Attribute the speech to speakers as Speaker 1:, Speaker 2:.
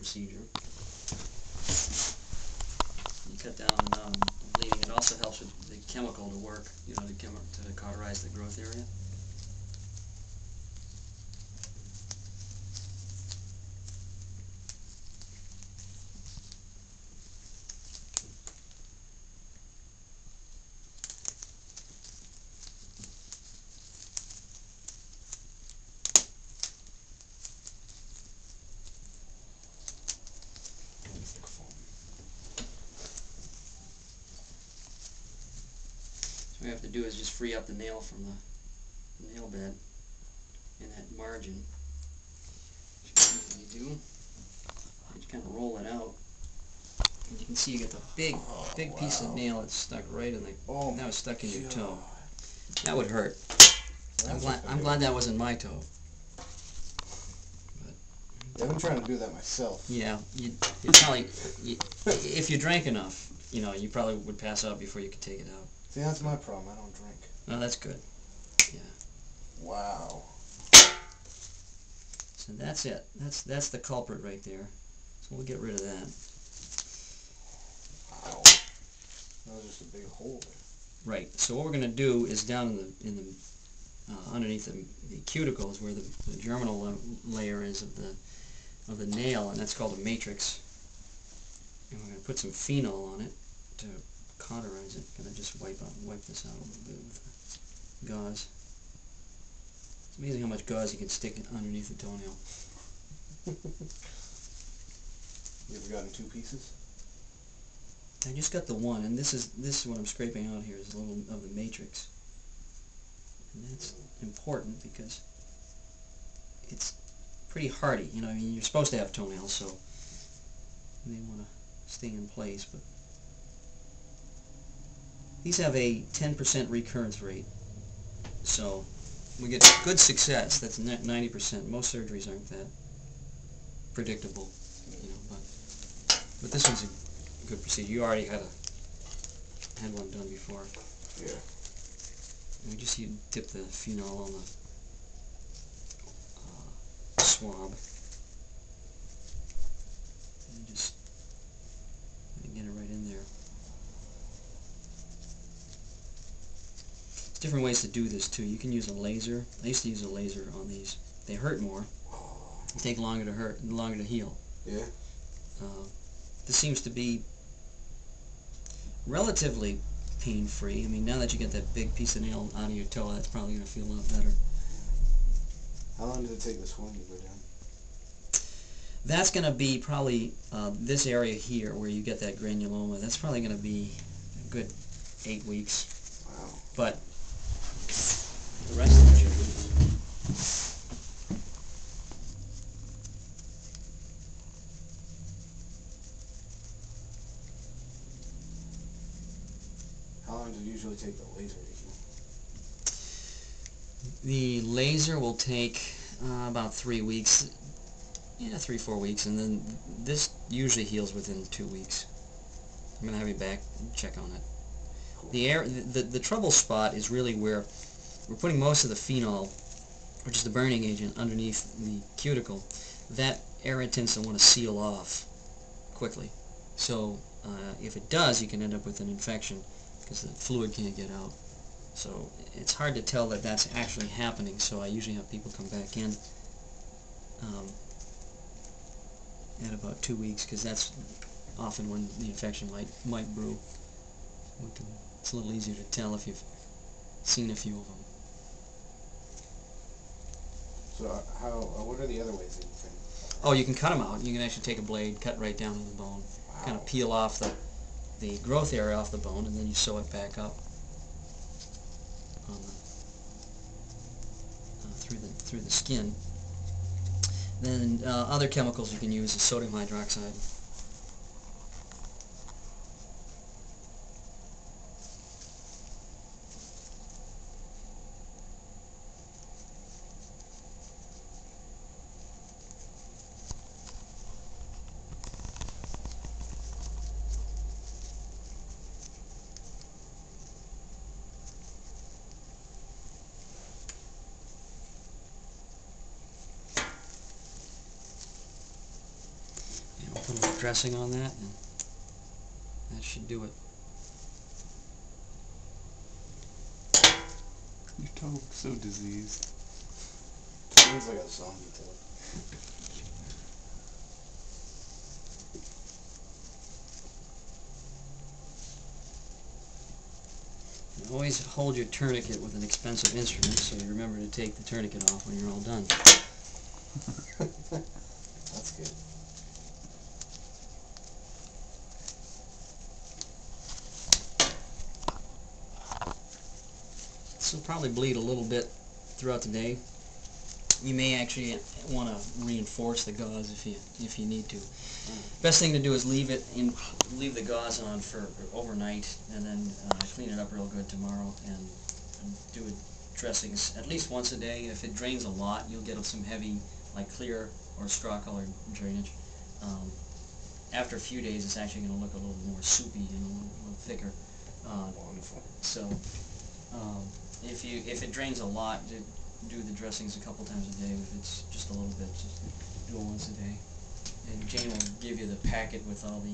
Speaker 1: procedure. You cut down bleeding. It also helps with the chemical to work, you know, to cauterize the growth area. So what we have to do is just free up the nail from the nail bed in that margin. What you do, you just kind of roll it out, and you can see you get the big piece of nail that's stuck right in the. Now it's stuck in your toe. That would hurt. I'm glad that wasn't my toe.
Speaker 2: Yeah, I've been trying to do that myself.
Speaker 1: Yeah, you probably, if you drank enough, you know, you probably would pass out before you could take it out.
Speaker 2: See, that's my problem. I don't drink.
Speaker 1: No, that's good. Yeah.
Speaker 2: Wow.
Speaker 1: So that's it. That's the culprit right there. So we'll get rid of that.
Speaker 2: Wow. That was just a big hole there.
Speaker 1: Right. So what we're going to do is down in the underneath the cuticles where the germinal layer is of the nail, and that's called a matrix. And we're going to put some phenol on it to cauterize it. I'm going to just wipe this out a little bit with the gauze. It's amazing how much gauze you can stick underneath the toenail.
Speaker 2: You ever gotten 2 pieces?
Speaker 1: I just got the one, and this is what I'm scraping out here is a little of the matrix. And that's important because it's pretty hardy. You know, I mean, you're supposed to have toenails, so they want to stay in place. But these have a 10% recurrence rate, so we get good success. That's 90%. Most surgeries aren't that predictable, you know. But this one's a good procedure. You already had one done before.
Speaker 2: Yeah.
Speaker 1: And you dip the phenol on the swab, and just get it right in there. There's different ways to do this too. You can use a laser. I used to use a laser on these. They hurt more. They take longer to heal.
Speaker 2: Yeah.
Speaker 1: This seems to be relatively pain-free. I mean, now that you get that big piece of nail out of your toe, that's probably going to feel a lot better.
Speaker 2: How long did it take this one to go down?
Speaker 1: That's going to be probably this area here where you get that granuloma. That's probably going to be a good 8 weeks.
Speaker 2: Wow.
Speaker 1: But the rest of it should be.
Speaker 2: How long does it usually take the laser to heal?
Speaker 1: The laser will take about 3 weeks. Yeah, 3-4 weeks, and then this usually heals within 2 weeks. I'm gonna have you back and check on it.
Speaker 2: Cool.
Speaker 1: The trouble spot is really where we're putting most of the phenol, which is the burning agent, underneath the cuticle. That area tends to want to seal off quickly. So if it does, you can end up with an infection because the fluid can't get out. So it's hard to tell that that's actually happening, so I usually have people come back in at about 2 weeks, because that's often when the infection might brew. It's a little easier to tell if you've seen a few of them.
Speaker 2: So what are the other ways that you can?
Speaker 1: Oh, you can cut them out. You can actually take a blade, cut right down to the bone,
Speaker 2: Wow.
Speaker 1: kind of peel off the growth area off the bone, and then you sew it back up on through the skin. Then other chemicals you can use is sodium hydroxide. Put a little dressing on that, and that should do it.
Speaker 3: Your toe looks so diseased.
Speaker 2: Sounds like a zombie toe.
Speaker 1: And always hold your tourniquet with an expensive instrument, so you remember to take the tourniquet off when you're all done.
Speaker 2: That's good.
Speaker 1: This will probably bleed a little bit throughout the day. You may actually want to reinforce the gauze if you need to. Best thing to do is leave the gauze on for overnight, and then clean it up real good tomorrow, and do dressings at least once a day. If it drains a lot, you'll get some heavy, like clear or straw-colored drainage. After a few days, it's actually going to look a little more soupy and a little thicker.
Speaker 2: Wonderful.
Speaker 1: So, if it drains a lot, do the dressings a couple times a day. If it's just a little bit, just do it once a day. And Jane will give you the packet with all the